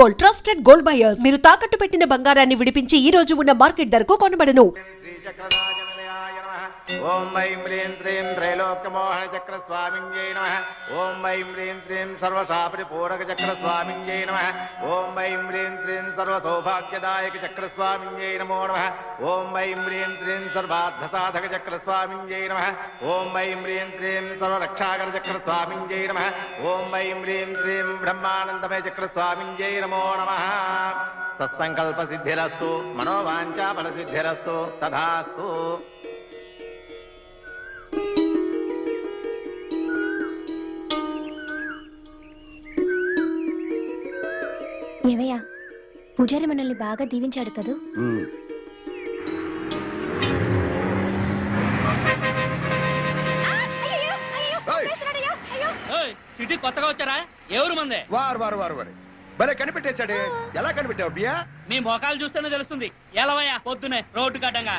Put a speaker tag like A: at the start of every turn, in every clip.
A: Gold, trusted gold buyers. మీరు తాకట్టు పెట్టిన బంగారాన్ని విడిపించి ఈ రోజు ఉన్న మార్కెట్ ధరకు కొనబడను.
B: ఓం ఐం హ్రీం శ్రీం త్రైలోక్యమోహన చక్ర స్వామింజై నమః. ఓం ఐం హ్రీం శ్రీం సర్వశాపరిపూరక చక్ర స్వామింజై నమః. ఓం ఐం హ్రీం శ్రీం సర్వసౌభాగ్యదాయక చక్ర స్వామింజై నమో నమః. ఓం ఐం హ్రీం శ్రీం సర్వార్థసాధక చక్ర స్వామింజై నమః. ఓం ఐం హ్రీం శ్రీం సర్వరక్షాకర చక్ర స్వామింజై నమః. ఓం ఐం హ్రీం శ్రీం బ్రహ్మానందమయ చక్ర స్వామింజై నమో నమః. సత్సంకల్ప సిద్ధిరస్తు, మనోవాంఛా ఫల సిద్ధిరస్తు, తథాస్తు.
C: ఏమయ్యా, పూజారి మనల్ని బాగా దీవించాడు కదూ.
D: సిటీ కొత్తగా వచ్చారా? ఎవరు మందే?
E: వారు వారు వారు వారు భలే కనిపెట్టేశాడే. ఎలా కనిపెట్టావు బియ్యా?
D: మీ మొఖాలు చూస్తేనే తెలుస్తుంది. ఎలవయ్యా పొద్దునే రోడ్డు కట్టంగా.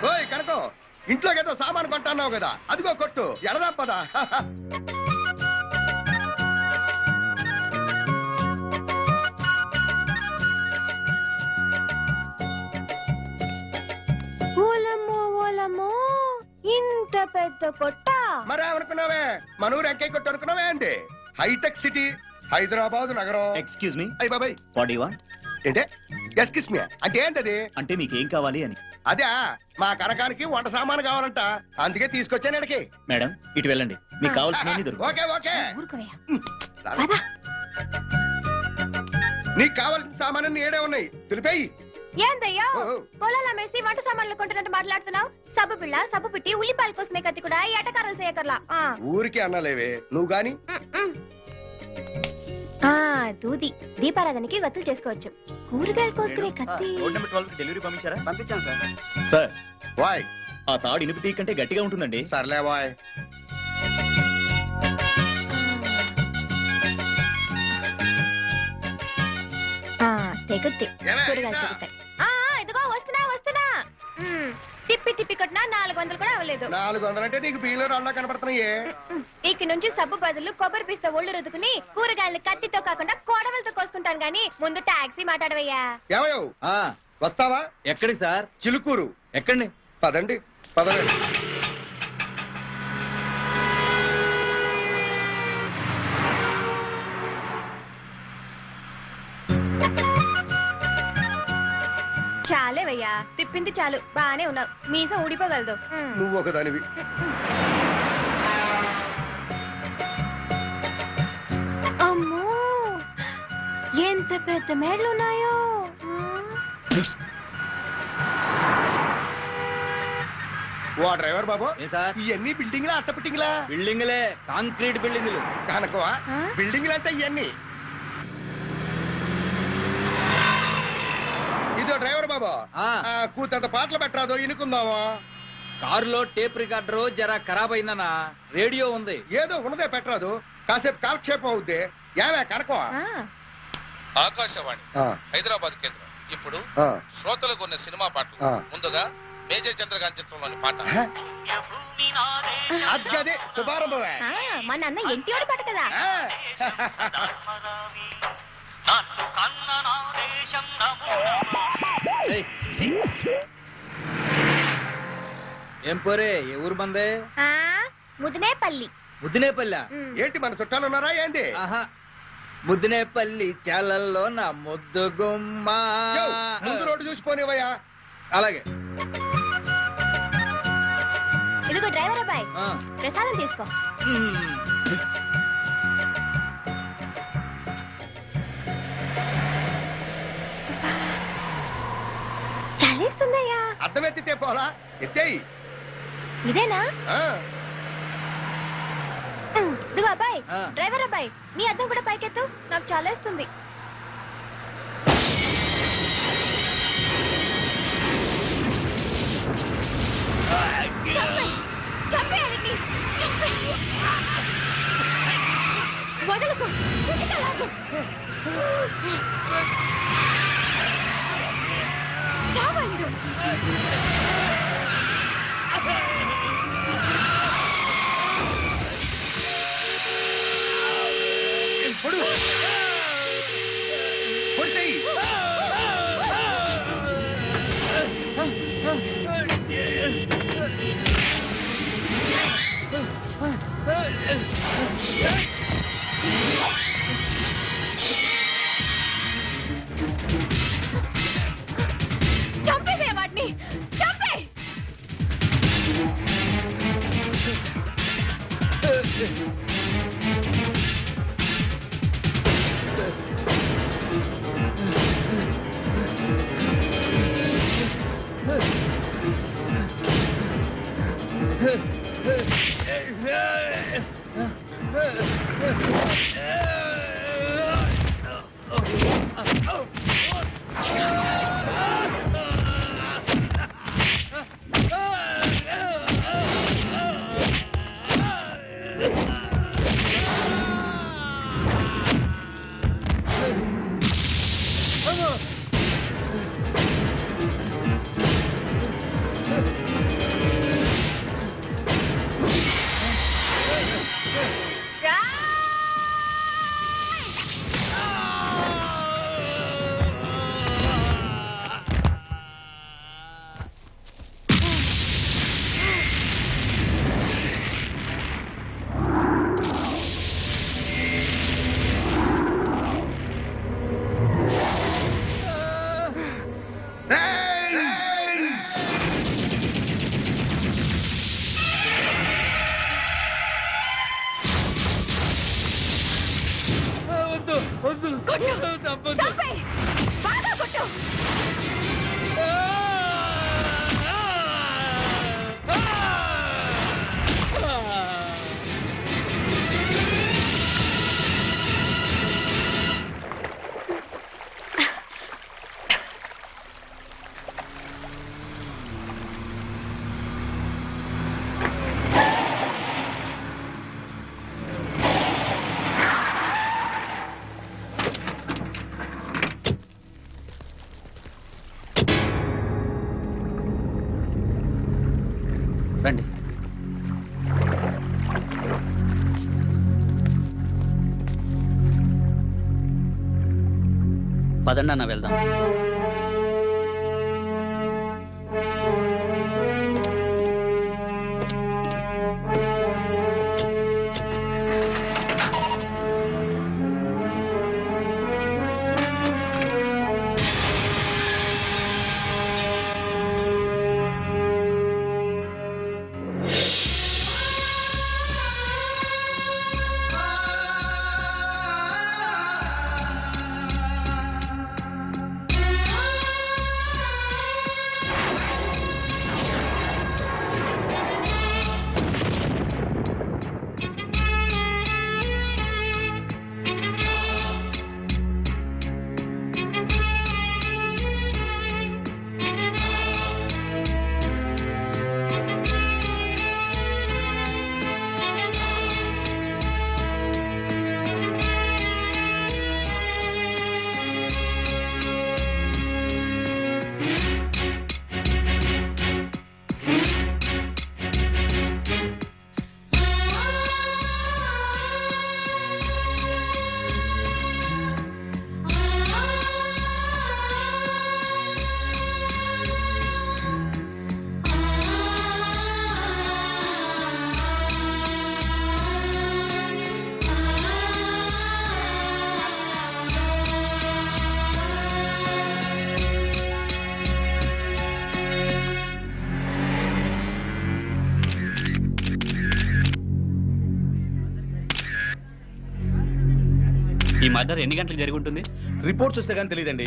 E: ఓయ్ కనకం, ఇంట్లోకి ఏదో సామాను కొంటున్నావు కదా, అదిగో కొట్టు. ఎడదా పదా.
C: ఇంత పెద్ద కొట్ట
E: మరేమనుకున్నావే? మన ఊరు ఎంకై కొట్టు అనుకున్నావే అండి. హైటెక్ సిటీ హైదరాబాద్ నగరం.
F: Excuse me.
E: అయ్యి బాబాయ్,
F: వాట్ యు వాంట్?
E: ఏంటే ఎక్స్క్యూజ్ మీ అంటే ఏంటది?
F: అంటే మీకు ఏం కావాలి అని.
E: అదే మా కనకానికి వంట సామాను కావాలంట, అందుకే తీసుకొచ్చాను ఇక్కడికి.
F: మేడం ఇటు వెళ్ళండి, మీకు కావాల్సినవి దొరుకుతాయి.
E: Okay okay.
C: ఊరుకోవయ్యా.
E: నీకు కావాల్సిన సామాను ఏడే ఉన్నాయి, తెలిపేయి.
C: ఏందయ్యా పొలాల మేసి వంట సామాన్లు కొంటున్నట్టు మాట్లాడుతున్నావు? సబ్బు పిల్ల, సబ్బు పిట్టి, ఉల్లిపాయల కోసమే కత్తి కూడా ఎటకారం చేయకర్లా.
E: ఊరికి అన్నలేవే నువ్వు గాని.
C: దూది దీపారాధనకి వత్తులు చేసుకోవచ్చు. కూరగాయలు కోసుకునే కత్తి.
F: రోడ్ నెంబర్ 12 కి డెలివరీ పంపించారా?
D: పంపించాను సార్.
F: సార్
E: వాయ్,
F: ఆ తాడు ఇనుపు తీగ కంటే గట్టిగా ఉంటుందండి.
E: సర్లే వాయ్.
C: తెగుద్ది, కూరగాయలు తెగుతాయి. ఇదిగో వస్తున్నా వస్తున్నా. తిప్పి తిప్పి కొట్టినా 400 కూడా అవ్వలేదు.
E: 400 అంటే నీకు బియ్యంలో రాళ్ళ కనపడుతున్నాయే.
C: ఇక నుంచి సబ్బు బదులు కొబ్బరి పిస్త ఒళ్ళు రుద్దుకుని కూరగాయలు కత్తితో కాకుండా కోడవలతో కోసుకుంటాను గానీ ముందు టాక్సీ మాట్లాడవయ్యా.
E: ఏమయ్యో వస్తావా?
F: ఎక్కడికి సార్?
E: చిలుకూరు.
F: ఎక్కండి.
E: పదండి పదండి.
C: చాలేవయ్యా, తిప్పింది చాలు. బానే ఉన్నావు, మీసం ఊడిపోగలదు.
E: నువ్వు ఒకదానివి.
C: అమ్మో, ఎంత పెద్ద మేడలున్నాయో.
E: ఓ డ్రైవర్ బాబు,
F: సార్
E: ఇవన్నీ బిల్డింగ్లా అట్ట బిల్డింగ్లా?
F: బిల్డింగ్లే, కాంక్రీట్ బిల్డింగ్లు.
E: కనుకవా బిల్డింగ్లు అంటే ఇవన్నీ. ఇదో డ్రైవర్ బాబా, కూతంత పాటలు పెట్టరాదో ఇనుకుందామా?
F: కారులో టేప్ రికార్డర్ జరా ఖరాబ్ అయిందనా. రేడియో ఉంది.
E: ఏదో ఉన్నదే పెట్టరాదు, కాసేపు కాలక్షేపం అవుద్ది. ఏమే కనకవా?
G: ఆకాశవాణి హైదరాబాద్ కేంద్రం ఇప్పుడు శ్రోతలకు ఉన్న సినిమా పాటలు. ముందుగా మేజర్ చంద్రకాంత్ చిత్రంలోని పాట.
E: అదే శుభారంభమే.
C: మా నాన్న ఎన్టీఆర్ పాట కదా.
F: ఏం పోరే, ఏ ఊరు మందే?
C: ముదినేపల్లి.
F: ముద్దినేపల్లి?
E: ఏంటి మన చుట్టాలు ఉన్నారా ఏంటి?
F: ముద్దినేపల్లి చాలల్లో నా ముద్దు గుమ్మ.
E: ముందు రోడ్డు చూసిపోనివయ్యా.
F: అలాగే.
C: ఇదిగో డ్రైవర్ అబ్బాయి, ప్రసాదం తీసుకో. చాలేస్తుందయ్యా.
E: అర్థం ఎత్తితే పోలా, ఎత్తేయి.
C: ఇదేనా? ఇదిగో అబ్బాయి, డ్రైవర్ అబ్బాయి, నీ అద్దం కూడా పైకెత్తు, నాకు చాలేస్తుంది. వదలకు, చావండు. చంపేసే వాటిని, చంపే.
F: రండి. పదండి అన్న వెళ్దాం.
D: ఈ మర్డర్ ఎన్ని గంటలకు జరిగి ఉంటుంది?
B: రిపోర్ట్స్ వస్తే కానీ తెలియదండి.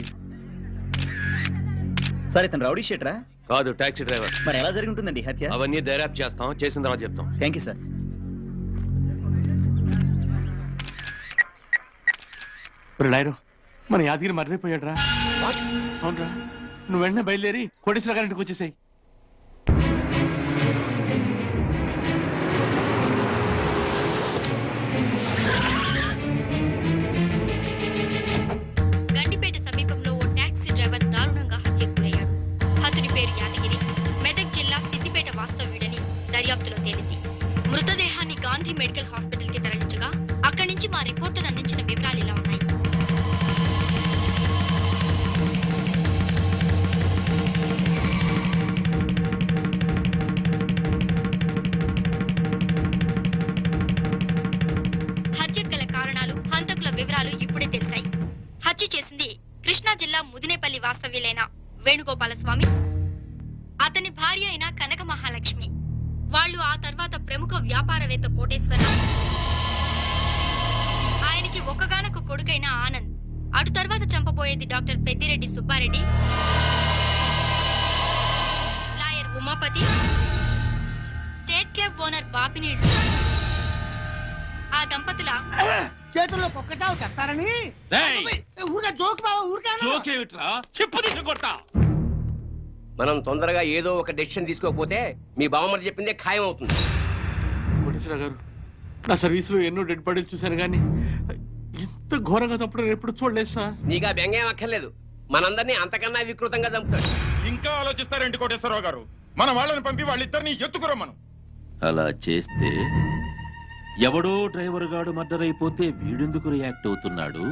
F: సరే, తను రౌడీ షీటరా?
H: కాదు, టాక్సీ డ్రైవర్.
F: మరి ఎలా జరిగి ఉంటుందండి హత్య?
H: అవన్నీ దర్యాప్తు చేస్తాం, చేసిన తర్వాత చెప్తాం.
F: Thank you sir.
I: లాయరు, మన యాదగిరి మర్రిపోయాడు రా. అవునరా, నువ్వు వెంటనే బయలుదేరి కోటేశ్వర గారింటికి వచ్చేసాయి.
C: గండిపేట సమీపంలో ఓ టాక్సీ డ్రైవర్ దారుణంగా హత్యకు గురయ్యాడు. హతుడి పేరు యాదగిరి, మెదక్ జిల్లా సిద్దిపేట వాస్తవ్యుడని దర్యాప్తులో తేలింది. మృతదేహాన్ని గాంధీ మెడికల్ హాస్పిటల్ కి తరలించగా అక్కడి నుంచి మా రిపోర్టర్ అందించిన వివరాలు ఇలా ఉన్నాయి. వాస్తవ్యులైన వేణుగోపాలస్వామి, అతని భార్య అయిన కనక మహాలక్ష్మి, వాళ్ళు ఆ తర్వాత ప్రముఖ వ్యాపారవేత్త కోటేశ్వరరావు, ఆయనకి ఒక్కగానొక్క కొడుకైన ఆనంద్, అటు తర్వాత చంపబోయేది doctor Peddireddy Subbareddy, lawyer Umapathi, state club owner Bapineedu. ఆ దంపతుల
J: చేతుల్లో కుక్కచావు చేస్తారని ఊరికే జోక్ బావ ఊరికే
I: చెప్పు తీసుకొడతా.
H: మనం తొందరగా ఏదో ఒక డెసిషన్ తీసుకోకపోతే మీ బావమరి చెప్పిందే ఖాయం అవుతుంది.
I: కోటేశ్వర గారు, నా సర్వీసులో ఎన్నో డెడ్ బాడీలు చూశాను కానీ ఎంత ఘోరంగా చంపడం ఎప్పుడు చూడలేదు సార్.
H: నీకు ఆ బెంగేం అక్కర్లేదు, మనందరినీ అంతకన్నా వికృతంగా చంపుతాడు.
B: ఇంకా ఆలోచిస్తారేంటి కోటేశ్వరరావు గారు? మన వాళ్ళని పంపి వాళ్ళిద్దరిని ఎత్తుకురమ్మను.
K: అలా చేస్తే ఎవడో డ్రైవర్ గాడు మర్డర్ అయిపోతే వీడెందుకు రియాక్ట్ అవుతున్నాడు,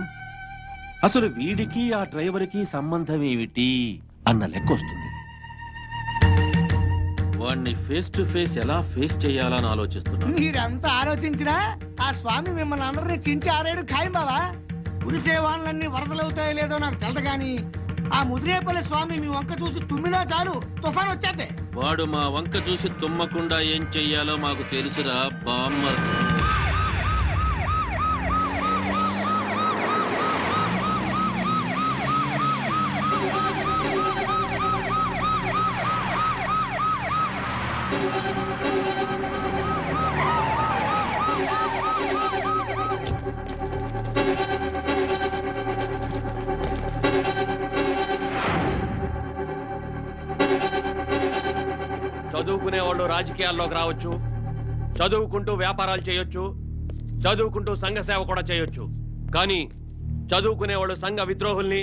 K: అసలు వీడికి ఆ డ్రైవర్కి సంబంధం ఏమిటి అన్న లెక్క వస్తుంది. వాడిని ఫేస్ టు ఫేస్ ఎలా ఫేస్ చేయాలని ఆలోచిస్తున్నాడు.
J: మీరంతా ఆలోచించినా ఆ స్వామి మిమ్మల్ని అందరినీ చించి ఆరేడు ఖాయం బావా. కురిసే వాళ్ళన్నీ వరదలవుతాయో లేదో నాకు తెలదు గాని ఆ ముదిరేపల్లి స్వామి మీ వంక చూసి తుమ్మినా చాలు తుఫాన్ వచ్చేద్దే.
K: వాడు మా వంక చూసి తుమ్మకుండా ఏం చెయ్యాలో మాకు తెలుసురా బామ్మ.
H: చదువుకునే వాళ్ళు రాజకీయాల్లోకి రావచ్చు, చదువుకుంటూ వ్యాపారాలు చేయొచ్చు, చదువుకుంటూ సంఘ సేవ కూడా చేయొచ్చు. కానీ చదువుకునేవాళ్ళు సంఘ విద్రోహుల్ని,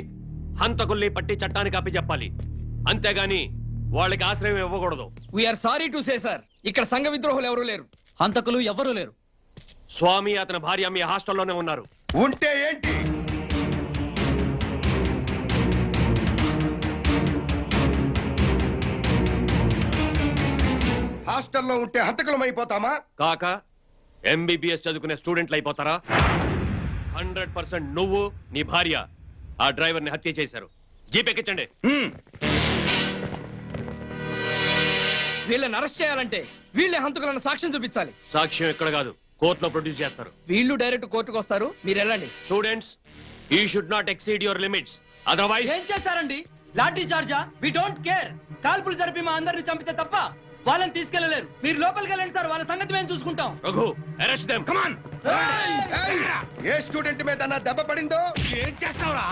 H: హంతకుల్ని పట్టి చట్టానికి అప్పచెప్పాలి. అంతేగాని వాళ్ళకి ఆశ్రయం ఇవ్వకూడదు.
F: We are sorry to say sir, ఇక్కడ సంఘ విద్రోహులు ఎవరూ లేరు, హంతకులు ఎవరూ లేరు.
H: స్వామి అతని భార్య మీ హాస్టల్లోనే ఉన్నారు.
E: ఉంటే ఏంటి? హాస్టల్లో ఉంటే హంతకులం అయిపోతామా?
H: కాక ఎంబీబీఎస్ చదువుకునే స్టూడెంట్లు అయిపోతారా? 100% నువ్వు, నీ భార్య ఆ డ్రైవర్ ని హత్య చేశారు. జీపెక్కించండి.
F: వీళ్ళని అరెస్ట్ చేయాలంటే వీళ్ళే హంతకులను సాక్ష్యం చూపించాలి.
H: సాక్ష్యం ఇక్కడ కాదు, కోర్టులో ప్రొడ్యూస్ చేస్తారు.
F: వీళ్ళు డైరెక్ట్ కోర్టుకు వస్తారు, మీరు వెళ్ళండి.
H: Students, you should not exceed your limits, otherwise.
F: ఏం చేస్తారండి? లాఠీ చార్జా? We don't care. కాల్పులు జరిపి మా అందరిని చంపితే తప్ప వాళ్ళని తీసుకెళ్లలేరు. మీరు లోపలికి వెళ్ళండి సార్, వాళ్ళ సంగతి మేము చూసుకుంటాం.
H: Raghu, arrest them. Come on.
E: A student మీద నా దెబ్బ పడిందో
I: ఏం చేస్తావురా?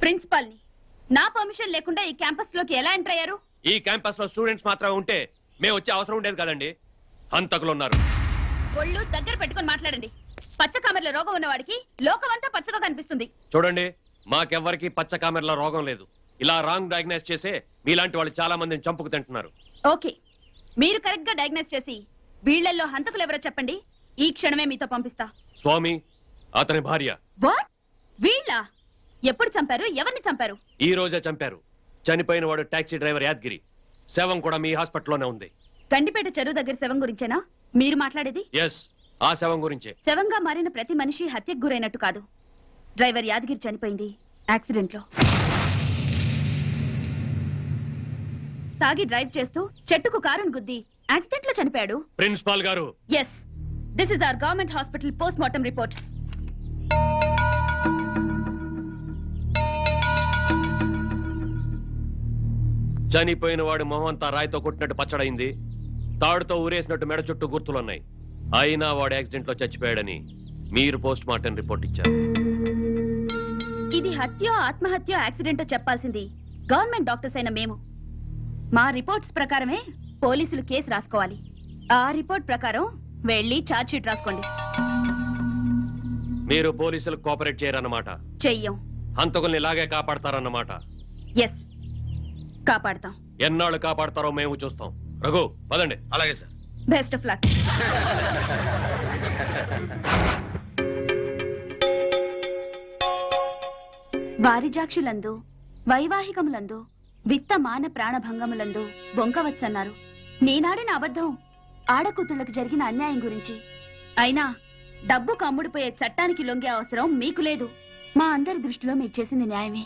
C: ప్రిన్సిపాల్ ని నా పర్మిషన్ లేకుండా ఈ క్యాంపస్ లోకి ఎలా ఎంటర్ అయ్యారు?
H: ఈ క్యాంపస్ లో స్టూడెంట్స్ మాత్రమే ఉంటే మేము వచ్చే అవసరం ఉండేది కదండి. హంతకులు ఉన్నారు.
C: ఒళ్ళు దగ్గర పెట్టుకొని మాట్లాడండి. పచ్చ కామెర్ల రోగం ఉన్నవాడికి లోకమంతా పచ్చగా కనిపిస్తుంది.
H: చూడండి, మాకెవ్వరికి పచ్చ కామెర్ల రోగం లేదు. ఇలా రాంగ్ డయాగ్నైజ్ చేసే మీలాంటి వాళ్ళు చాలా మందిని చంపుకు తింటున్నారు.
C: ఓకే, మీరు కరెక్ట్ గా డయాగ్నైజ్ చేసి వీళ్ళల్లో హంతకులు ఎవరో చెప్పండి, ఈ క్షణమే మీతో పంపిస్తా.
H: స్వామి, అతని భార్య.
C: వాట్? వీళ్ళ? ఎప్పుడు చంపారు? ఎవరిని చంపారు?
H: ఈ రోజే చంపారు. చనిపోయిన వాడు టాక్సీ డ్రైవర్ యాదగిరి. శవం కూడా మీ హాస్పిటల్లోనే ఉంది.
C: గండిపేట చెరువు దగ్గర శవం గురించేనా మీరు మాట్లాడేది?
H: ఎస్, ఆ శవం గురించే.
C: శవంగా మారిన ప్రతి మనిషి హత్యకు గురైనట్టు కాదు. డ్రైవర్ యాదగిరి చనిపోయింది యాక్సిడెంట్ లో. తాగి డ్రైవ్ చేస్తూ చెట్టుకు కారును గుద్ది యాక్సిడెంట్ లో చనిపోయాడు.
H: ప్రిన్సిపాల్ గారు.
C: Yes, this is our government hospital post mortem report.
H: చనిపోయిన వాడి మొహం అంతా రాయితో కొట్టినట్టు పచ్చడైంది. తాడుతో ఊరేసినట్టు మెడ చుట్టూ గుర్తులున్నాయి. అయినా వాడు యాక్సిడెంట్ లో చచ్చిపోయాడని మీరు పోస్ట్ మార్టం రిపోర్ట్ ఇచ్చారు.
C: ఇది హత్య, ఆత్మహత్య, యాక్సిడెంట్ చెప్పాల్సింది గవర్నమెంట్ డాక్టర్స్ అయిన మేము. మా రిపోర్ట్స్ ప్రకారమే పోలీసులు కేసు రాసుకోవాలి. ఆ రిపోర్ట్ ప్రకారం వెళ్ళి ఛార్జ్ షీట్ రాసుకోండి.
H: మీరు పోలీసులకు కోఆపరేట్ చేయరన్నమాట.
C: చెయ్యం.
H: హంతకుల్ని ఇలాగే కాపాడతారన్నమాట.
C: ఎస్,
L: కాపాడతాం.
H: ఎన్నాళ్ళు కాపాడతారో మేము చూస్తాం. రఘు పదండి.
G: అలాగే సార్.
L: Best of luck. వారిజాక్షులందు వైవాహికములందు విత్త మాన ప్రాణభంగములందు బొంకవచ్చన్నారు. నేనాడిన అబద్ధం ఆడకూతుళ్లకు జరిగిన అన్యాయం గురించి. అయినా డబ్బు కమ్ముడిపోయే చట్టానికి లొంగే అవసరం మీకు లేదు. మా అందరి దృష్టిలో మీరు చేసింది న్యాయమే.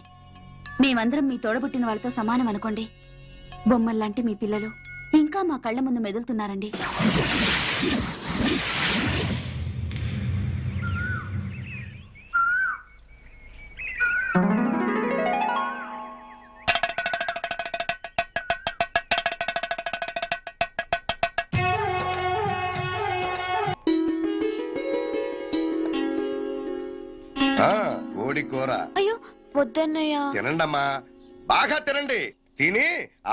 L: మేమందరం మీ తోడబుట్టిన వాళ్ళతో సమానం అనుకోండి. బొమ్మల్లాంటి మీ పిల్లలు ఇంకా మా కళ్ళ ముందు మెదులుతున్నారండి.
E: కోడి కూర.
M: అయ్యో వద్దన్నయ్య.
E: తినండమ్మా, బాగా తినండి. తిని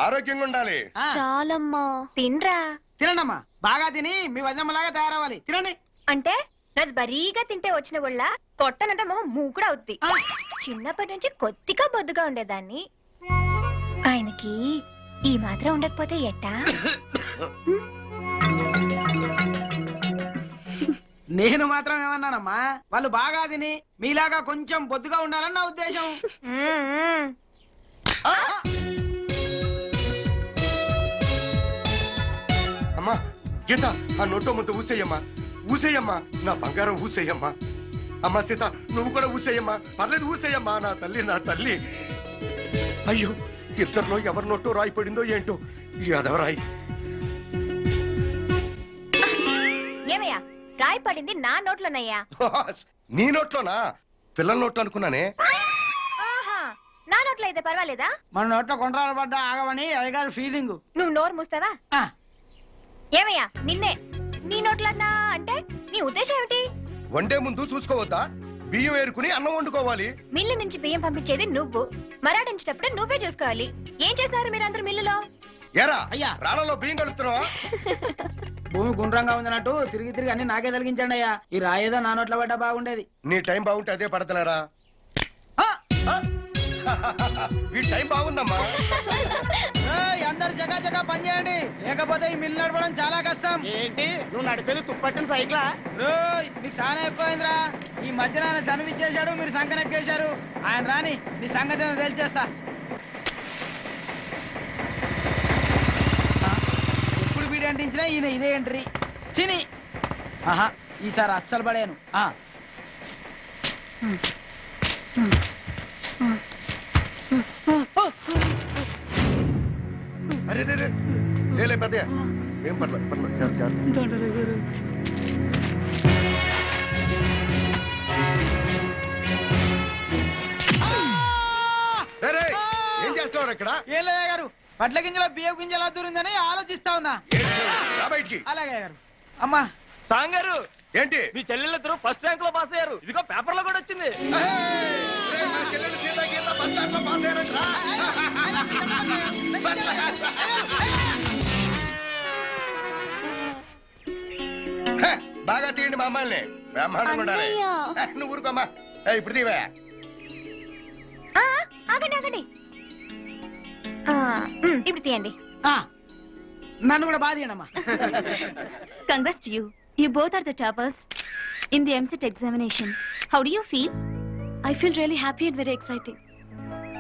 E: ఆరోగ్యంగా ఉండాలి.
M: చాలమ్మా. తినరా.
J: తినండమ్మా, బాగా తిని మీ వజనమ్మలాగా తయారవ్వాలి. తినండి.
M: అంటే నాది బరీగా తింటే వచ్చిన వాళ్ళ కొట్టనంత మొహం మూకుడు అవుద్ది. చిన్నప్పటి నుంచి కొద్దిగా బొద్దుగా ఉండేదాన్ని. ఆయనకి ఈ మాత్రం ఉండకపోతే ఎట్టా?
J: నేను మాత్రం ఏమన్నానమ్మా, వాళ్ళు బాగా తిని మీలాగా కొంచెం బొద్దుగా ఉండాలని నా ఉద్దేశం.
E: అమ్మా గీత, ఆ నోటో ముందు ఊసేయమ్మా, ఊసేయమ్మా, నా బంగారం ఊసేయమ్మా. అమ్మా సీత, నువ్వు కూడా ఊసేయమ్మా. పర్లేదు ఊసేయమ్మా, నా తల్లి, నా తల్లి. అయ్యో, ఇద్దరిలో ఎవరి నోటో రాయి పడిందో ఏంటో. ఈ అదవరాయి.
M: ఏమయ్యా, రాయి పడింది నా నోట్లోనయ్యా.
E: నీ నోట్లోనా? పిల్లల నోట్లో అనుకున్నానే.
M: నా నోట్లో అయితే పర్వాలేదా?
J: మన నోట్లో కొండరాలు పడ్డా ఆగమని అయ్యగారు ఫీలింగ్.
M: నువ్వు నోరు మూస్తావా? ఏమయ్యా, నిన్నే నీ నోట్లన్నా అంటే నీ ఉద్దేశం ఏమిటి?
E: వండే ముందు చూసుకోవద్దా? బియ్యం ఏరుకుని అన్నం వండుకోవాలి.
M: మిల్లు నుంచి బియ్యం పంపించేది నువ్వు, మరాడించేటప్పుడు నువ్వే చూసుకోవాలి. ఏం చేశారు మీరందరూ మిల్లులో?
E: ఏరా అయ్యా, రాళ్ళలో బియ్యం కలుపుతున్నావా?
J: భూమి గుండ్రంగా ఉందన్నట్టు తిరిగి తిరిగి అన్ని నాకే తొలగించండి అయ్యా. ఈ రాయేదో నా నోట్లో పడ్డా బాగుండేది.
E: నీ టైం బాగుంటే అదే పడతలేరా? ఈ టైం బాగుందమ్మా.
J: అందరు జగా జగా పని చేయండి, లేకపోతే ఈ మిల్లు నడపడం చాలా కష్టం. ఏంటి నువ్వు నడిపేది తుప్పట్టిన సైకిలా? నీకు చాలా ఎక్కువైందిరా. ఈ మధ్యన ఆయన చనివిచ్చేశాడు, మీరు సంకనెక్కేశారు. ఆయన రాని నీ సంగతి తెలిచేస్తా. ఎప్పుడు వీడి అంటించినా ఈయన ఇదే ఎంట్రీ. చిని ఆహా, ఈసారి అస్సలు పడాను.
E: అరే లే పెద్దయ్య, ఏం పర్లేదు పర్లేదు. ఏం చేస్తున్నారు ఇక్కడ?
J: ఏం లేదా గారు, పట్ల గింజల బియ్యం గింజల దూరిందని ఆలోచిస్తా ఉన్నా.
E: బయటికి.
J: అలాగే గారు. అమ్మా
D: సాంగారు,
E: ఏంటి
D: మీ చెల్లెళ్ళిద్దరూ ఫస్ట్ ర్యాంక్ లో పాస్ అయ్యారు. ఇదిగో పేపర్ లో కూడా వచ్చింది.
E: బాగా తీయండి మా అమ్మాయిని. బ్రహ్మాండంగా ఉండాలి. నువ్వు ఊరుకోమ్మా. ఇప్పుడు తీవా.
M: ఆగండి ఆగండి, ఇప్పుడు తీయండి.
J: నన్ను కూడా బాగా తీయండమ్మా.
L: Congrats to you. You both are the toppers in the MCET examination. How do you feel?
N: I feel really happy and very exciting.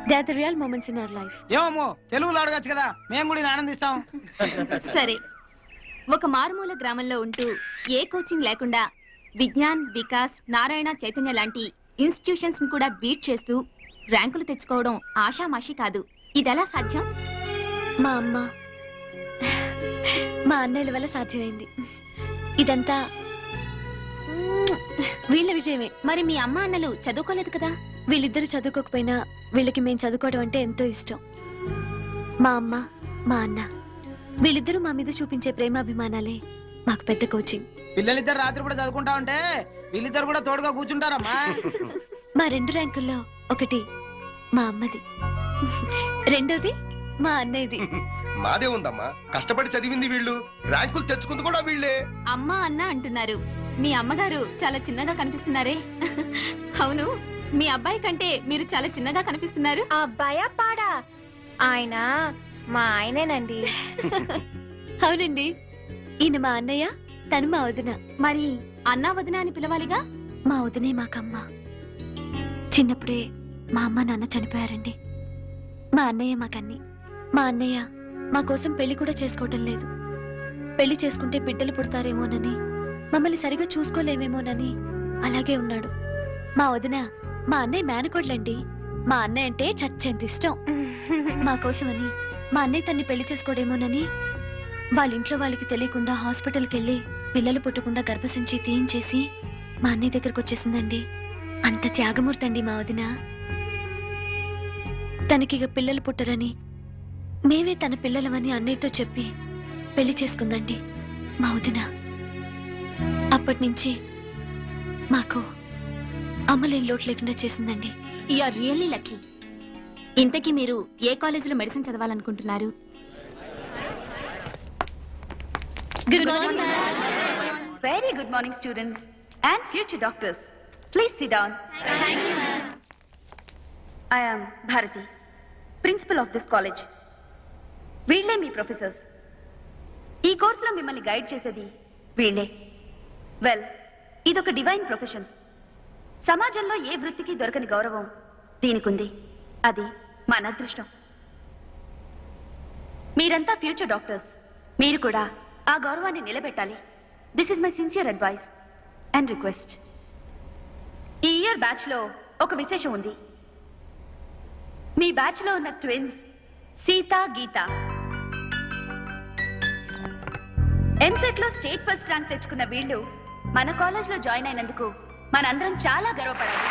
N: They are the real moments in our life.
J: ఏమో తెలుగులో అడగచ్చు కదా, మేము కూడా ఆనందిస్తాం.
L: సరే, ఒక మారుమూల గ్రామంలో ఉంటూ ఏ కోచింగ్ లేకుండా విజ్ఞాన్, వికాస్, నారాయణ, చైతన్య లాంటి ఇన్స్టిట్యూషన్స్ ని కూడా బీట్ చేస్తూ ర్యాంకులు తెచ్చుకోవడం ఆషామాషి కాదు. ఇదెలా సాధ్యం?
N: మా అమ్మ, మా అన్నయ్యల వల్ల సాధ్యమైంది. ఇదంతా వీళ్ళ విజయమే.
L: మరి మీ అమ్మ అన్నలు చదువుకోలేదు కదా?
N: వీళ్ళిద్దరు చదువుకోకపోయినా వీళ్ళకి మేము చదువుకోవడం అంటే ఎంతో ఇష్టం. మా అమ్మ, మా అన్న వీళ్ళిద్దరూ మా మీద చూపించే ప్రేమాభిమానాలే మాకు పెద్ద కోచింగ్.
J: పిల్లలిద్దరు రాత్రి కూడా చదువుకుంటా ఉంటే వీళ్ళిద్దరు కూడా తోడుగా కూర్చుంటారమ్మా.
N: మా 2 ర్యాంకుల్లో ఒకటి మా అమ్మది, రెండోది మా అన్నయ్యది.
E: మాదే ఉందమ్మా, కష్టపడి చదివింది వీళ్ళు, ర్యాంకులు తెచ్చుకుంది కూడా వీళ్ళే.
L: అమ్మ అన్న అంటున్నారు, మీ అమ్మగారు చాలా చిన్నగా కనిపిస్తున్నారే. అవును, మీ అబ్బాయి కంటే మీరు చాలా చిన్నగా కనిపిస్తున్నారు.
M: అబ్బాయా పాడా? ఆయన మా ఆయనేనండి.
N: అవునండి, ఈయన మా అన్నయ్య, తను మా వదిన. మరి అన్నా వదిన అని పిలవాలిగా. మా వదినే మాకమ్మ. చిన్నప్పుడే మా అమ్మ నాన్న చనిపోయారండి. మా అన్నయ్య మాకన్ని. మా అన్నయ్య మా కోసం పెళ్లి కూడా చేసుకోవటం లేదు. పెళ్లి చేసుకుంటే బిడ్డలు పుడతారేమోనని, మమ్మల్ని సరిగా చూసుకోలేమేమోనని అలాగే ఉన్నాడు. మా వదిన మా అన్నయ్య మేనకోడ్లండి. మా అన్నయ్య అంటే చచ్చేంత ఇష్టం. మా కోసమని మా అన్నయ్య తన్ని పెళ్లి చేసుకోడేమోనని వాళ్ళ ఇంట్లో వాళ్ళకి తెలియకుండా హాస్పిటల్కి వెళ్ళి పిల్లలు పుట్టకుండా గర్భసించి తీయించేసి మా అన్నయ్య దగ్గరకు వచ్చేసిందండి. అంత త్యాగమూర్తి అండి మా వదిన. తనకిగ పిల్లలు పుట్టరని మేమే తన పిల్లలమని అన్నయ్యతో చెప్పి పెళ్లి చేసుకుందండి మా వదిన. అప్పటి నుంచి మాకు అమ్మలేని లోటు లేకుండా చేసిందండి.
L: You are really lucky. ఇంతకీ మీరు ఏ కాలేజీలో మెడిసిన్ చదవాలనుకుంటున్నారు?
N: Good morning.
L: Very good morning students and future doctors. Please sit down. I am Bharathi, principal of this college. వీళ్ళే మీ ప్రొఫెసర్స్. ఈ కోర్సులో మిమ్మల్ని గైడ్ చేసేది వీళ్ళే. వెల్, ఇదొక డివైన్ ప్రొఫెషన్. సమాజంలో ఏ వృత్తికి దొరకని గౌరవం దీనికుంది. అది మన అదృష్టం. మీరంతా ఫ్యూచర్ డాక్టర్స్. మీరు కూడా ఆ గౌరవాన్ని నిలబెట్టాలి. This is my sincere advice and request. ఈ ఇయర్ బ్యాచ్ లో ఒక విశేషం ఉంది. మీ బ్యాచ్ లో ఉన్న ట్విన్స్ సీత, గీత ఎంసెట్ లో స్టేట్ ఫస్ట్ ర్యాంక్ తెచ్చుకున్న వీళ్ళు మన కాలేజ్ లో జాయిన్ అయినందుకు మనందరం చాలా గర్వపడాలి.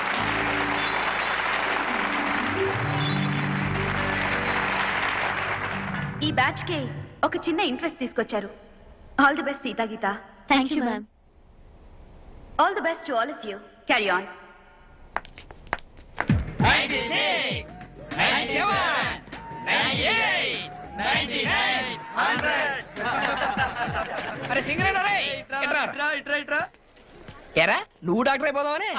L: ఈ బ్యాచ్ కి ఒక చిన్న ఇంట్రెస్ట్ తీసుకొచ్చారు. All the best Sita, Geeta.
N: Thank you ma'am.
L: All the best to all of you. Carry on.
F: 96, 97, 98, 99, 100. అరే సింగరేనా రే, ఇట్రా. ఎరా నువ్వు డాక్టర్ అయిపోదావని?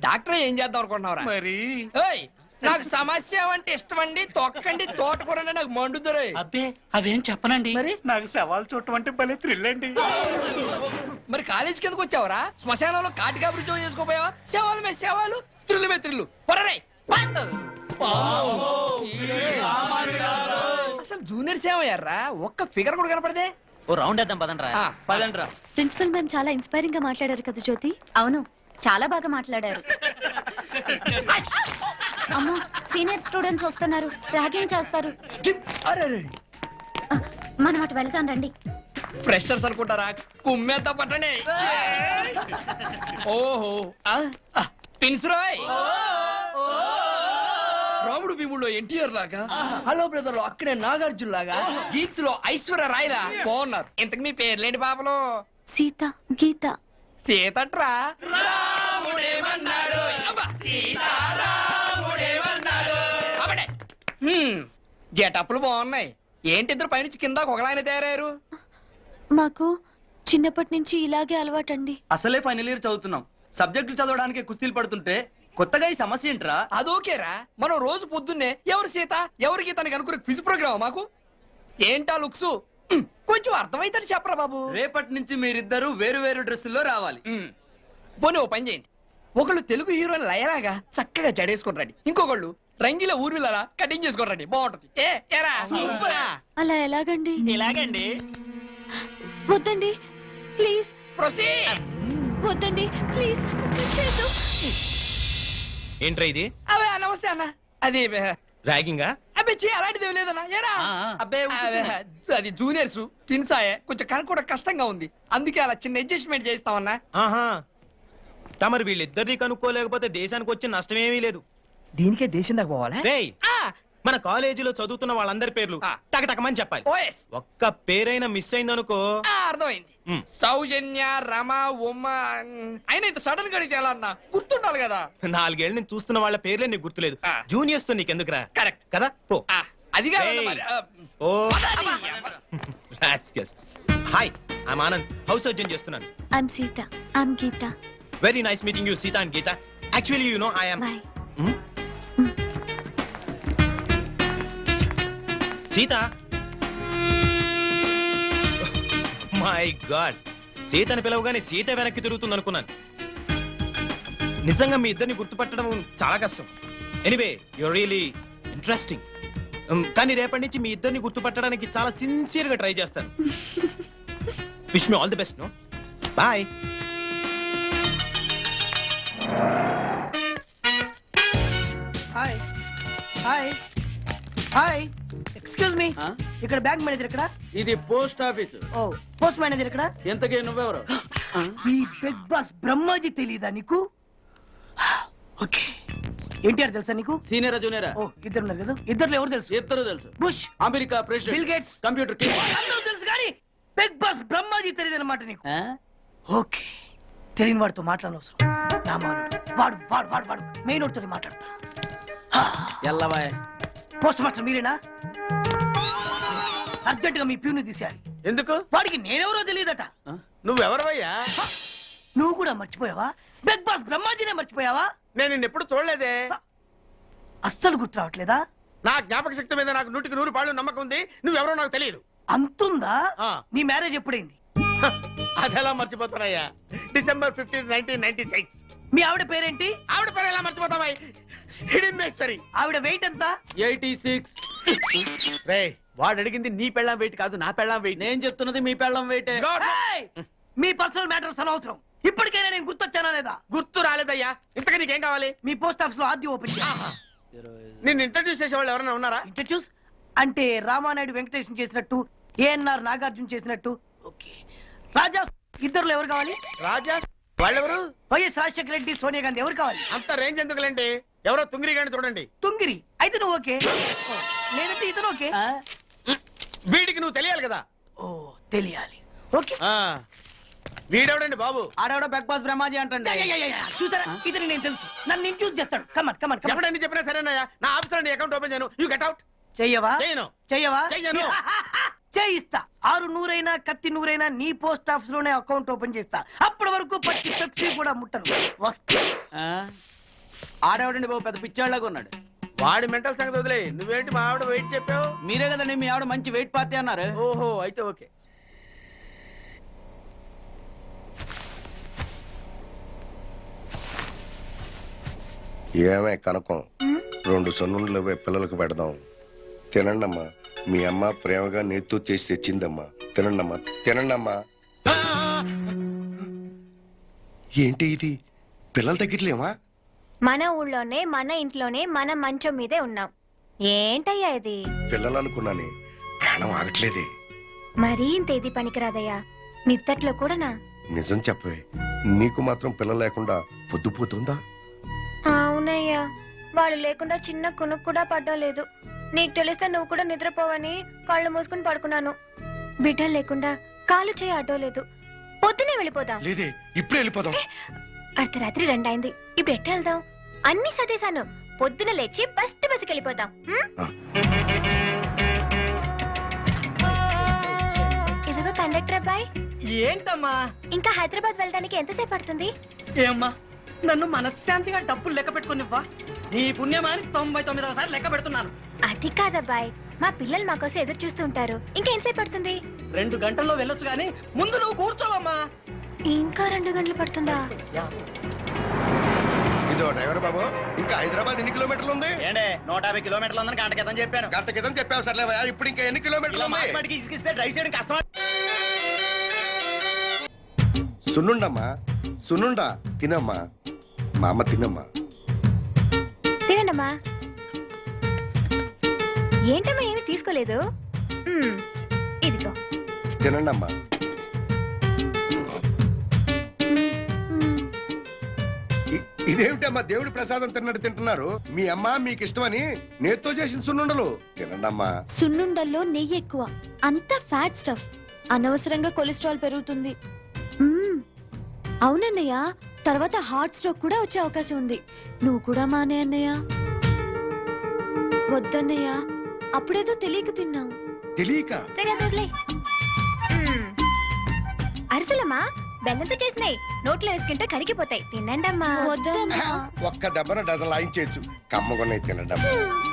F: డాక్టర్ ఏం చేద్దాం అనుకుంటున్నావురా? మరి నాకు సమస్య అంటే ఇష్టం అండి. తొక్కండి, తోటకూరండి, నాకు మండుతురే.
D: అబ్బే అదేం చెప్పనండి.
F: మరి
D: నాకు సవాల్ చూడటం అంటే భలే థ్రిల్ అండి.
F: మరి కాలేజీకి ఎందుకు వచ్చావరా? శ్మశానంలో కాటికా ఉద్యోగం చేసుకోపోయావా? సేవలు మే సేవలు, త్రిల్లు మే త్రిల్లు. పొరరే అసలు జూనియర్ సేవయ్యారా? ఒక్క ఫిగర్ కూడా కనపడదే.
D: ఓ రౌండ్ వేద్దాం పదండ్రా.
N: ప్రిన్సిపల్ మ్యామ్ చాలా ఇన్స్పైరింగ్ గా మాట్లాడారు కదా జ్యోతి.
L: అవును, చాలా బాగా మాట్లాడారు. అమ్మో, సీనియర్ స్టూడెంట్స్ వస్తున్నారు, ర్యాగింగ్ చేస్తారు. మనం అటు వెళ్తాం రండి.
F: ఫ్రెషర్స్ అనుకుంటారా? కుమ్మేద్దా పట్టండి. ఓహో పిన్స్రాయ్, రాముడు భీముల్లో ఎన్టీఆర్ లాగా, హలో బ్రదర్ లో అక్కడే నాగార్జున లాగా, జీన్స్ లో ఐశ్వర్య రాయ్ లా బాగున్నారు. ఇంతకు మీ పేర్లేంటి పాపలు?
N: సీత, గీత.
F: సీతట్రా. గెటప్లు బాగున్నాయి. ఏంటి ఇద్దరు పైనుంచి కింద ఒకలాయన తయారయ్యారు?
N: మాకు చిన్నప్పటి నుంచి ఇలాగే అలవాటండి.
O: అసలే ఫైనల్ ఇయర్ చదువుతున్నాం. సబ్జెక్టులు చదవడానికి కుస్తీలు పడుతుంటే కొత్తగా ఈ సమస్య ఏంట్రా?
F: అదోకేరా, మనం రోజు పొద్దున్నే ఎవరు సీత ఎవరు గీత అని కనుక్కునే క్విజ్ ప్రోగ్రామ్ మాకు. ఏంటా లుక్స్? కొంచెం అర్థమైతే చెప్పరా బాబు.
O: రేపటి నుంచి మీరిద్దరు వేరు వేరు డ్రెస్సుల్లో రావాలి.
F: పోనీ ఓ పని చేయండి. ఒకళ్ళు తెలుగు హీరోయిన్ లయరాగా చక్కగా జడేసుకుంటారండి, ఇంకొకళ్ళు రంగిల ఊర్మిలా కటింగ్ చేసుకోరండి, బాగుంటది.
N: అలా ఎలాగండి?
D: ఇలాగండి.
N: వద్దండి ప్లీజ్.
F: ప్రొసీడ్.
N: వద్దండి ప్లీజ్.
H: ఏంట్రా ఇది?
F: అవే నమస్తే అన్న. అది
H: ర్యాగింగా?
F: అబ్బే అలాంటిది ఏం లేదన్నా. ఏరా
O: అబ్బే
F: అది జూనియర్స్ ట్విన్సాయే, కొంచెం కనుక్కోవడం కష్టంగా ఉంది, అందుకే అలా చిన్న అడ్జస్ట్మెంట్ చేస్తామన్నా.
H: తమరు వీళ్ళిద్దరిని కనుక్కోలేకపోతే దేశానికి వచ్చే నష్టమేమీ లేదు.
F: దీనికే దేశం దాకా పోవాలా?
H: మన కాలేజీలో చదువుతున్న వాళ్ళందరి పేర్లు టకటకమని చెప్పాలి. ఒక్క పేరైనా మిస్ అయిందనుకో.
F: అర్థమైంది. సౌజన్య, రమ, ఉమ. అయినా ఇంత సడన్ గా అడిగితే ఎలా అన్నా? గుర్తుండాలి కదా.
H: 4 ఏళ్ళు నేను చూస్తున్న వాళ్ళ పేర్లే నీకు గుర్తులేదు. జూనియర్స్ తో నీకెందుకురా?
F: కరెక్ట్
H: కదా. పో.
F: అది
H: hi, I'm Anand, house surgeon చేస్తున్నాను.
N: I'm Seetha. I'm Geetha.
H: Very nice meeting you Seetha and Geetha. Actually you know I am.
P: Seetha my God, సీతని పిలవగానే సీత వెనక్కి తిరుగుతుంది అనుకున్నాను. నిజంగా మీ ఇద్దరిని గుర్తుపట్టడం చాలా కష్టం. Anyway you're really interesting. కానీ రేపటి నుంచి మీ ఇద్దరిని గుర్తుపట్టడానికి చాలా సిన్సియర్ గా ట్రై చేస్తాను. Wish me all the best. No boy.
J: Hi hi hi, excuse me, ఇక్కడ బ్యాంక్ మేనేజర్ ఇక్కడ?
O: ఇది post office.
J: Oh, post manager ఇక్కడ?
O: ఎంతకీ నువ్వెవరు?
J: ఈ బిగ్ బాస్ బ్రహ్మాజీ తెలీదా నీకు? ఓకే, ఎన్టీఆర్ తెలుసా నీకు?
O: సీనియరా జూనియరా?
J: ఓ, ఇద్దరు ఉన్నారు కదా, ఇద్దరు ఎవరు తెలుసు?
O: ఇద్దరు తెలుసు.
J: Bush,
O: America president,
J: bill gates,
O: computer king.
J: అందరూ తెలుసు కానీ బిగ్ బాస్ బ్రహ్మాజీ తెలియదు అనమాట నీకు. ఓకే, తెలియని వాడితో మాట్లాడనవసరం. వాడు వాడు వాడు వాడు మెయిన్ వాడితో మాట్లాడతా.
O: ఎల్లవాయ్,
J: పోస్ట్ మాస్టర్ మీరేనా? అర్జెంట్ గా మీ ప్యూని తీసేయాలి.
O: ఎందుకు?
J: వాడికి నేనెవరో తెలియదట.
O: నువ్వెవరవయ్యా?
J: నువ్వు కూడా మర్చిపోయావా? బిగ్ బాస్ బ్రహ్మాజీనే మర్చిపోయావా?
O: నేను నిన్నెప్పుడు చూడలేదే.
J: అస్సలు గుర్తు రావట్లేదా?
O: నా జ్ఞాపక శక్తి మీద నాకు 100కి 100 నమ్మకం ఉంది. నువ్వెవరో నాకు తెలియదు.
J: అంతుందా? నీ మ్యారేజ్ ఎప్పుడైంది?
O: అదెలా మర్చిపోతానయ్యా? December 15, 1996.
J: మీ ఆవిడ పేరేంటి?
O: ఆవిడ పేరు ఎలా మర్చిపోతావా? హిడెన్మేశ్వరి.
J: ఆవిడ వెయిట్ ఎంత?
O: 86. రే, వాడు అడిగింది నీ పెళ్ళాం వెయిట్ కాదు, నా పెళ్ళాం వెయిట్. నేను చెప్తున్నది మీ పెళ్ళాం వెయిట్.
J: మీ పర్సనల్ మ్యాటర్స్ అనవసరం. ఇప్పటికైనా నేను గుర్తొచ్చానా లేదా?
O: గుర్తు రాలేదయ్యా. ఇంతగా నీకేం కావాలి?
J: మీ పోస్ట్ ఆఫీస్ లో ఆద్యం ఓపెన్ చేయి.
O: నిన్ను ఇంట్రడ్యూస్ చేసే వాళ్ళు ఎవరైనా ఉన్నారా?
J: ఇంట్రడ్యూస్ అంటే రామానాయుడు వెంకటేశం చేసినట్టు, ఏఎన్ఆర్ నాగార్జున చేసినట్టు. ఓకే, రాజా ఇద్దరులో ఎవరు కావాలి?
O: రాజా వాళ్ళెవరు?
J: వైఎస్ రాజశేఖర రెడ్డి, సోనియా గాంధీ ఎవరు కావాలి?
O: అంత రేంజ్ ఎందుకులేండి, ఎవరో తుంగిరి గాని చూడండి.
J: తుంగిరి అయితే నువ్వు ఓకే, లేదంటే ఇతను ఓకే.
O: వీడికి నువ్వు తెలియాలి కదా.
J: ఓ, తెలియాలి. ఓకే,
O: వీడెవడండి బాబు?
J: ఆడెవడో బిగ్ బాస్ బ్రహ్మాజీ అంటండి. చూసారా, ఇతని నేను తెలుసు, నన్ను ఇంట్రడ్యూస్ చేస్తాడు. Come on come on.
O: ఎప్పుడైనా చెప్పినా సరేనయ్యా, నా ఆఫీస్ లో అకౌంట్ ఓపెన్ చేయను. You get out.
J: చెయ్యవా?
O: చేయను.
J: చెయ్యవా?
O: చెయ్యను.
J: చేయిస్తా. 6 నూరైనా కత్తి నూరైనా నీ పోస్ట్ ఆఫీస్ లోనే అకౌంట్ ఓపెన్ చేస్తా. అప్పటి వరకు పచ్చి పెప్సీ కూడా ముట్టను. వస్తా.
O: ఆడేవాడండి బాబు, పెద్ద పిచ్చాళ్ళగా ఉన్నాడు. వాడి మెంటల్ సంగతి వదిలే. నువ్వేంటి మా ఆవిడ వెయిట్ చెప్పావు? మీరే కదండి మీ ఆవిడ మంచి వెయిట్ పార్టీ అన్నారు. ఓహో, అయితే ఓకే.
E: ఏమే కనకం, 2 సొన్నుండ్లు పిల్లలకు పెడదాం. తినండమ్మా, మీ అమ్మ ప్రేమగా నేతో చేసి తెచ్చిందమ్మా. తినండమ్మా, తినండమ్మా. ఏంటి ఇది, పిల్లలు తగ్గట్లేమా?
M: మన ఊళ్ళోనే, మన ఇంట్లోనే, మన మంచం మీదే ఉన్నాం. ఏంటయ్యా ఇది?
E: పిల్లలు అనుకున్నానే, ప్రాణం ఆగట్లేదే.
M: మరీ ఇంత ఇది పనికిరాదయ్యా. నిద్దట్లో కూడానా?
E: నిజం చెప్పవే, నీకు మాత్రం పిల్లలు లేకుండా పొద్దుపోతుందా?
M: అవునయ్యా, వాళ్ళు లేకుండా చిన్న కునుకు కూడా పడ్డలేదు. నీకు తెలిస్తే నువ్వు కూడా నిద్రపోవని కళ్ళు మూసుకుని పడుకున్నాను. బిడ్డలు లేకుండా కాలు చేయి అడ్డోలేదు. పొద్దునే వెళ్ళిపోదాం.
E: లేదే, ఇప్పుడే వెళ్ళిపోదాం.
M: అర్ధరాత్రి 2 అయింది. ఇప్పుడు ఎట్ట వెళ్దాం? అన్ని సదేశాను. పొద్దున లేచి బస్కి వెళ్ళిపోతాం. ఇదిగో కండక్టర్ అబ్బాయి.
J: ఏంటమ్మా?
M: ఇంకా హైదరాబాద్ వెళ్ళడానికి ఎంతసేపు పడుతుంది?
J: ఏమ్మా, నన్ను మనశ్శాంతిగా డబ్బులు లెక్క పెట్టుకునివ్వా. నీ పుణ్యమాని 99వ సారి లెక్క పెడుతున్నాను.
M: అది కాదబ్బాయి, మా పిల్లలు మా కోసం ఎదురు చూస్తూ ఉంటారు. ఇంకా ఎంతసేపు పడుతుంది?
J: 2 గంటల్లో వెళ్ళొచ్చు గానీ ముందు నువ్వు కూర్చోవమ్మా.
M: ఇంకా 2 గంటలు పడుతుందా?
E: ఇదో డ్రైవర్ బాబు, ఇంకా హైదరాబాద్ ఎన్ని కిలోమీటర్లు ఉంది?
O: 150 కిలోమీటర్లు ఉందని గంట క్రితం చెప్పాను.
E: గంట క్రితం చెప్పావు సర్లేవా, ఇప్పుడు ఇంకా ఎన్ని కిలోమీటర్లు ఉంది?
O: డ్రైవ్ చేయడం కష్టం.
E: సున్నుండమ్మా, సున్నుండా తినమ్మా. మా అమ్మ తినమ్మా.
M: తినండమ్మా. ఏంటమ్మా ఏమి తీసుకోలేదు? ఇదిగో
E: తినండమ్మా. ఇదేమిటమ్మా, దేవుడి ప్రసాదం తిన్నట్టు తింటున్నారు. మీ అమ్మ మీకు ఇష్టమని నేతో చేసిన సున్నుండలు తినండమ్మా.
N: సున్నుండల్లో నెయ్యి ఎక్కువ, అంతా ఫ్యాట్ స్టఫ్. అనవసరంగా కొలెస్ట్రాల్ పెరుగుతుంది. అవునన్నయ్య, తర్వాత హార్ట్ స్ట్రోక్ కూడా వచ్చే అవకాశం ఉంది. నువ్వు కూడా మానే అన్నయ్య. వద్దన్నయ్య, అప్పుడేదో తెలియక తిన్నావు.
E: తెలియక?
M: అరిసెలమ్మా, బెల్లంతో చేసినాయి. నోట్లో వేసుకుంటే కరిగిపోతాయి. తినండి అమ్మా.
E: ఒక్క దెబ్బన డజన్ లాయించేయచ్చు. కమ్మగొన్నాయి తినండి.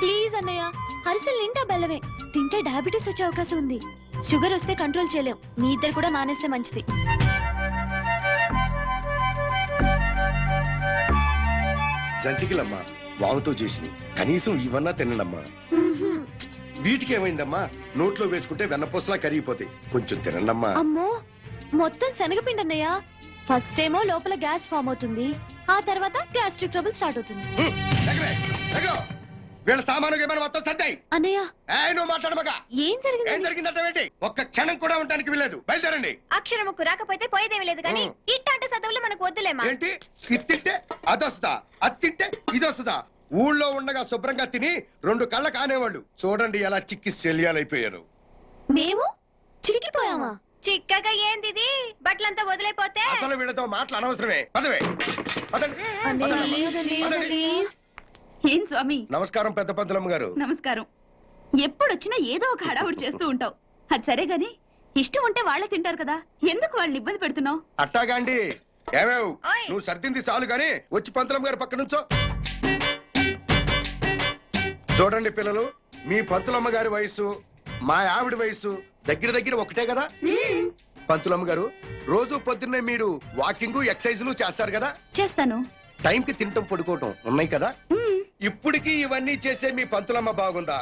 N: ప్లీజ్ అన్నయ్య, హరిసెలు నిండా బెల్లమే. తింటే డయాబెటీస్ వచ్చే అవకాశం ఉంది. షుగర్ వస్తే కంట్రోల్ చేయలేం. మీ ఇద్దరు కూడా మానేస్తే మంచిది.
E: జంతికలమ్మా వాముతో చేసినాయి. కనీసం ఇవన్నా తినండమ్మా. వీటికి ఏమైందమ్మా? నోట్లో వేసుకుంటే వెన్నపూసలా కరిగిపోతాయి. కొంచెం తినండమ్మా.
N: అమ్మో, మొత్తం శనగపిండి అన్నయ్య. ఫస్ట్ ఏమో లోపల గ్యాస్ ఫామ్ అవుతుంది, ఆ తర్వాత గ్యాస్ట్రిక్ ట్రబుల్ స్టార్ట్ అవుతుంది.
E: వీళ్ళ సామాను ఏమైనా మొత్తం సర్దాయి.
N: అన్నయ్య
E: నువ్వు మాట్లాడమగా.
N: ఏం జరిగింది?
E: ఏం జరిగిందంటే ఏంటి? ఒక్క క్షణం కూడా ఉండడానికి వీలేదు. బయలుదేరండి.
M: అక్షరముకు రాకపోతే పోయేదేమీ లేదు కానీ ఇట్లాంటి చదువులు మనకు వద్దులేమా.
E: ఏంటి? ఇది తింటే అదొస్తుందా? అది తింటే ఇదొస్తుందా? ఊళ్ళో ఉండగా శుభ్రంగా తిని 2 కళ్ళ కానేవాళ్ళు చూడండి ఎలా చిక్కి శల్యాలైపోయారు.
N: మేము చిక్కిపోయామా?
M: చిక్కగా ఏంది ఇది? బట్టలంతా వదిలేపోతే
E: అసలు వీళ్ళతో మాటలు అనవసరమే. పదవే
L: ఏం స్వామి?
E: నమస్కారం పెద్ద పంతులమ్మ గారు.
L: నమస్కారం. ఎప్పుడొచ్చినా ఏదో ఒక హడావుడి చేస్తూ ఉంటావు. అది సరే గాని ఇష్టం ఉంటే వాళ్ళే తింటారు కదా, ఎందుకు వాళ్ళని ఇబ్బంది పెడుతున్నావు?
E: అట్టాగాండి. ఏమేవ్ నువ్వు సర్దింది చాలు గాని వచ్చి పంతులమ్మ గారి పక్క నుంచో. చూడండి పిల్లలు, మీ పంతులమ్మ గారి వయసు మా ఆవిడ వయసు దగ్గర ఒకటే కదా. పంతులమ్మ గారు, రోజు పొద్దున్నే మీరు వాకింగ్ ఎక్సర్సైజులు చేస్తారు కదా?
L: చేస్తాను.
E: టైంకి తింటం పడుకోవటం ఉన్నాయి కదా? ఇప్పటికీ ఇవన్నీ చేసే మీ పంతులమ్మ బాగుందా?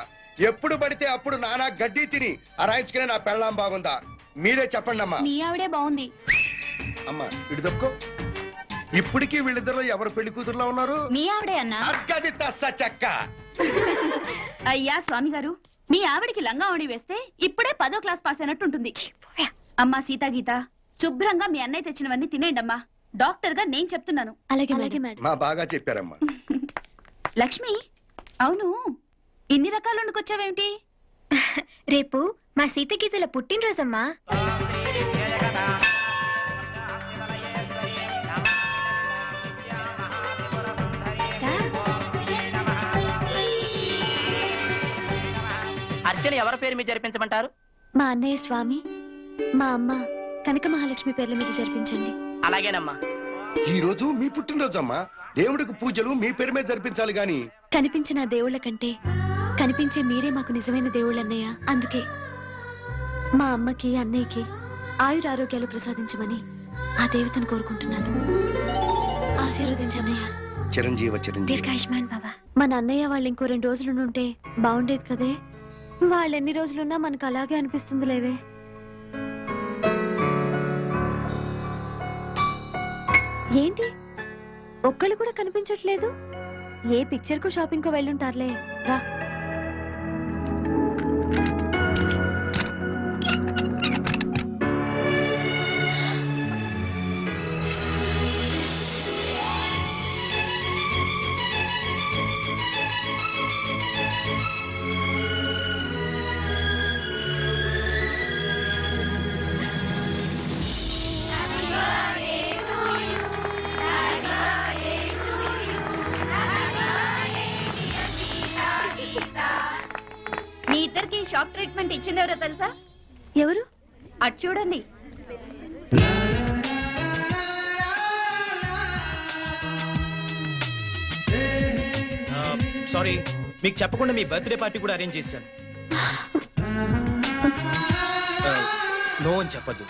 E: ఎప్పుడు పడితే అప్పుడు నానా గడ్డి తిని అరాయించుకునే నా పెళ్ళాం బాగుందా? మీరే చెప్పండి అమ్మా.
L: మీ ఆవిడే బాగుంది.
E: అమ్మా ఇటు తప్పుకో. ఇప్పటికీ వీళ్ళిద్దరు ఎవరు పెళ్లి కూతురులో ఉన్నారు?
L: మీ ఆవిడే అన్నా.
E: అక్కడి తస్స చెక్క.
L: అయ్యా స్వామి గారు, మీ ఆవిడికి లంగావణి వేస్తే ఇప్పుడే 10వ క్లాస్ పాస్ అయినట్టుంటుంది. అమ్మా సీతా గీత, శుభ్రంగా మీ అన్నయ్య తెచ్చినవన్నీ తినేయండి అమ్మా. డాక్టర్ గా నేను చెప్తున్నాను.
N: అలాగే మేడం.
E: మా బాగా చెప్పారమ్మా.
L: లక్ష్మి, అవును ఇన్ని రకాలు వండుకొచ్చావేమిటి?
M: రేపు మా సీతగీతల పుట్టినరోజమ్మా.
O: అర్చన ఎవరి పేరు మీద జరిపించమంటారు?
N: మా అన్నయ్య స్వామి, మా అమ్మ కనక మహాలక్ష్మి పేర్ల మీద జరిపించండి.
O: అలాగేనమ్మా.
E: ఈ రోజు మీ పుట్టినరోజమ్మా. దేవుడికి పూజలు మీ పేరు మీద జరిపించాలి గాని.
N: కనిపించిన దేవుళ్ళ కంటే కనిపించే మీరే మాకు నిజమైన దేవుళ్ళు అన్నయ్య. అందుకే మా అమ్మకి అన్నయ్యకి ఆయురారోగ్యాలు ప్రసాదించమని ఆ దేవతను కోరుకుంటున్నాను. ఆశీర్వదించన్నయ్య.
E: చిరంజీవ చిరంజీవి.
N: దీర్ఘాయుష్మాన్ బాబా. మన అన్నయ్య వాళ్ళు ఇంకో 2 రోజులు ఉంటే బాగుండేది కదే. వాళ్ళు ఎన్ని రోజులున్నా మనకు అలాగే అనిపిస్తుంది లేవే. ఏంటి ఒక్కళ్ళు కూడా కనిపించట్లేదు? ఏ పిక్చర్ కు షాపింగ్ కు వెళ్ళుంటారులే. రా.
L: మీ ఇద్దరికి షాక్ ట్రీట్మెంట్ ఇచ్చింది ఎవరో తెలుసా?
N: ఎవరు?
L: అటు చూడండి.
P: సారీ, మీకు చెప్పకుండా మీ బర్త్డే పార్టీ కూడా అరేంజ్ చేశాను. నో అని చెప్పద్దు.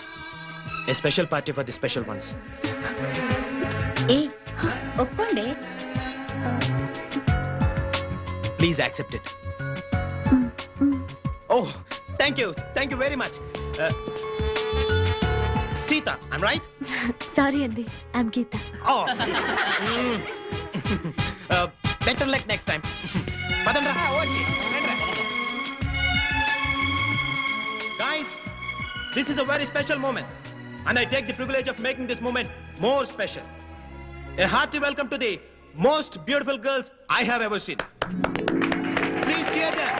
P: A special party for the special ones.
L: ఏ ఒప్పుకోండి.
P: Please accept it. Oh, thank you very much. Sita, I'm right?
N: Sorry Andy, I'm Geeta.
P: Oh. Better luck next time. Padandra. Okay. Guys, this is a very special moment and I take the privilege of making this moment more special. A hearty welcome to the most beautiful girls I have ever seen. Please cheer them.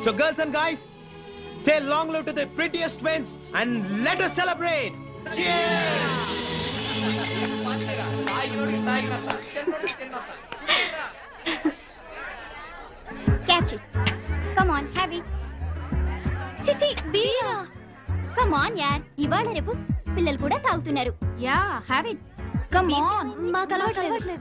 P: So girls and guys, say long live to the prettiest twins and let us celebrate.
N: Catch it. Come on, have it. Sissy, beer. Come on, yaar. ఇవాళ రేపు పిల్లలు కూడా తాగుతున్నారు. Yeah, have it. Come on. మాకు అలవాట్లేదు.